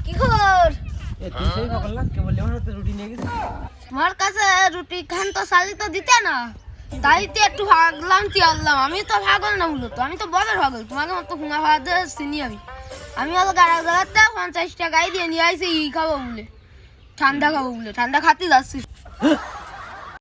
কি খবর? তোমার কাছে রুটি খান তো শালি তো দিতে না, তাই তো একটু ভাগলাম কি আনলাম। আমি তো ভাগল না, মূলত আমি তো বড় ভাগল, তোমাকে মতো হুঙা ভাগতে চিনি আমি হলো গাড়া গাড়াতে 50 টাকাই দিয়ে নিয়ে আইছি ই খাবো বলে, ঠান্ডা খাবো বলে, ঠান্ডা খাতে যাচ্ছি।